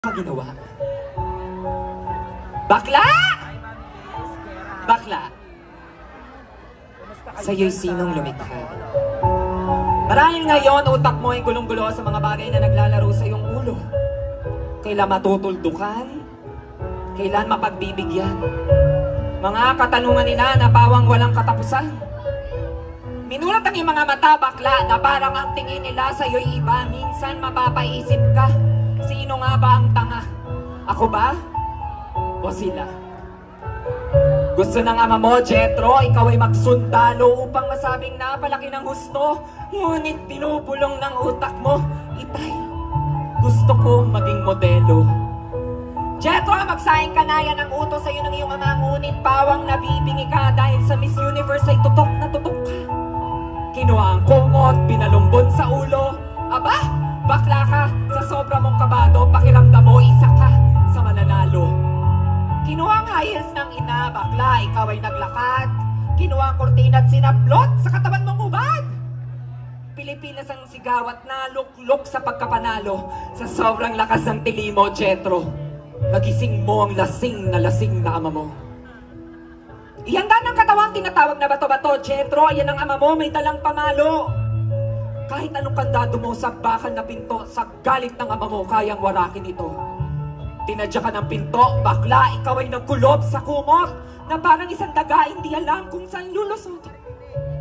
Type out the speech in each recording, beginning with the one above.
Ginawa. Bakla! Bakla! Sa'yo'y sinong lumikha? Marahil ngayon, utak mo ay gulong-gulo sa mga bagay na naglalaro sa iyong ulo. Kailan matutuldukan? Kailan mapagbibigyan? Mga katanungan nila na pawang walang katapusan. Minulat ang iyong mga mata, bakla, na parang ang tingin nila sa iyo'y iba. Minsan mapapaisip ka, sino nga ba ang tanga? Ako ba? O sila? Gusto ng ama mo, Jethro, ikaw ay magsundalo upang masabing napalaki ng husto. Ngunit pinupulong ng utak mo, Itay, gusto ko maging modelo. Jethro, magsayang kanaya ng utos sa iyo ng iyong ama, ngunit pawang nabibingi ka dahil sa Miss Universe ay tutok na tutok ka. Kinuha ang kumot, pinalumbon sa ulo. Aba, bakla ka, sa sobra mong kabado, pakiramdam mo, isa ka sa mananalo. Kinuha ang high heels ng ina, bakla, ikaw ay naglakad. Kinuha ang kurtina at sinaplot sa katawan mong hubad. Pilipinas ang sigaw at naluklok sa pagkapanalo. Sa sobrang lakas ng tili mo, Jethro, nagising mo ang lasing na ama mo. Ihanda ng katawang tinatawag na bato-bato, Jethro, ayan ang ama mo, may dalang pamalo. Kahit anong kandado mo sa bakal na pinto, sa galit ng ama mo, kayang warakin ito. Tinadya ka ng pinto, bakla, ikaw ay nagkulob sa kumot, na parang isang daga, hindi alam kung saan lulusot.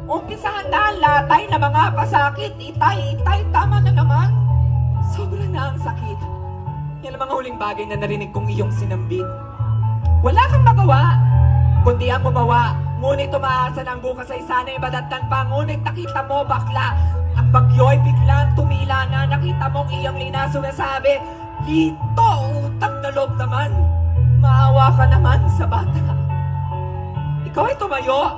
Umpisahan na, latay na mga pasakit, itay, tama na naman. Sobra na ang sakit. Yan ang mga huling bagay na narinig kong iyong sinambit. Wala kang magawa, kundi ang gumawa. Ngunit umaasa ng bukas ay sana'y badatan pa. Ngunit nakita mo, bakla, ang bagyo'y biglang tumila na. Nakita mong iyong linaso na sabi, dito, utang na loob naman. Maawa ka naman sa bata. Ikaw ay tumayo,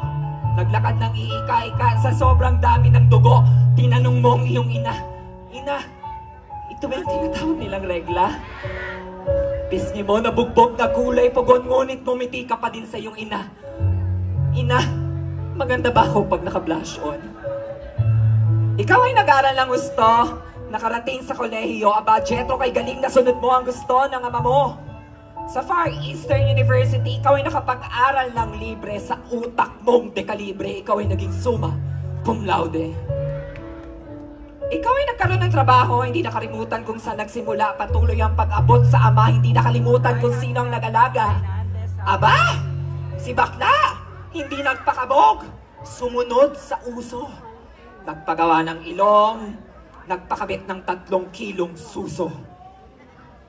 naglakad ng iika-ika sa sobrang dami ng dugo. Tinanong mo ang iyong ina, Ina, ito ba yung tinatawag nilang regla? Pisngi mo, nabugbog na kulay pugon, ngunit bumiti ka pa din sa iyong ina. Ina, maganda ba ako pag naka-blush on? Ikaw ay nag-aral ng gusto, nakarating sa kolehiyo, aba, Jethro, kay galing na sunod mo ang gusto ng ama mo. Sa Far Eastern University, ikaw ay nakapag-aral ng libre sa utak mong dekalibre. Ikaw ay naging summa cum laude. Ikaw ay nagkaroon ng trabaho, hindi nakalimutan kung saan nagsimula. Patuloy ang pag-abot sa ama, hindi nakalimutan kung sino ang nag-alaga. Aba, si bakla, hindi nagpakabog, sumunod sa uso. Nagpagawa ng ilong, nagpakabit ng 3 kilong suso.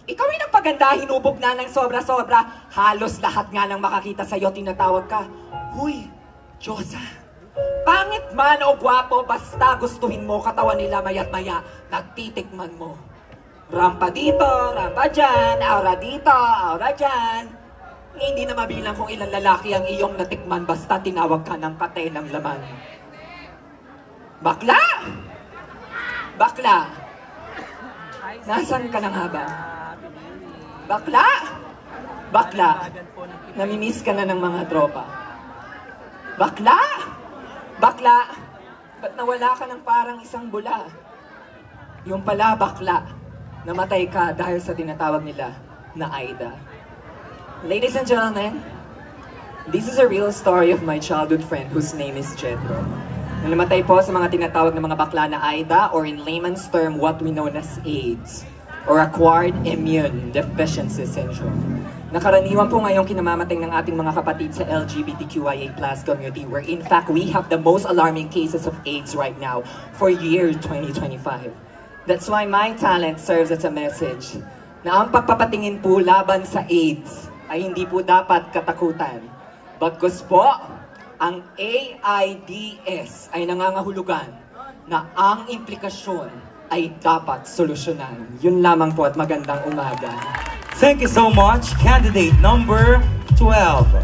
Ikaw ay nagpaganda, hinubog na ng sobra-sobra. Halos lahat nga nang makakita sa'yo, tinatawag ka, Huy, Diyosa. Pangit man o gwapo, basta gustuhin mo, katawan nila maya't maya, nagtitikman mo. Rampa dito, rampa dyan, aura dito, aura dyan. Hindi na mabilang kung ilang lalaki ang iyong natikman, basta tinawag ka ng kate ng laman. Bakla! Bakla! Nasaan ka na nga ba? Bakla! Bakla! Namimiss ka na ng mga tropa. Bakla! Bakla! Ba't nawala ka ng parang isang bula? Yung pala, bakla, namatay ka dahil sa tinatawag nila na Aida. Ladies and gentlemen, this is a real story of my childhood friend whose name is Jethro. Namatay po sa mga tinatawag na mga bakla na Aida, or in layman's term, what we know as AIDS, or Acquired Immune Deficiency Syndrome. Nakaraniwan po ngayong kinamamatay ng ating mga kapatid sa LGBTQIA+ community, where in fact we have the most alarming cases of AIDS right now for year 2025. That's why my talent serves as a message na ang pagpapatingin po laban sa AIDS ay hindi po dapat katakutan. Bagkus po, ang AIDS ay nangangahulugan na ang implikasyon ay dapat solusyonan. Yun lamang po at magandang umaga. Thank you so much, candidate number 12.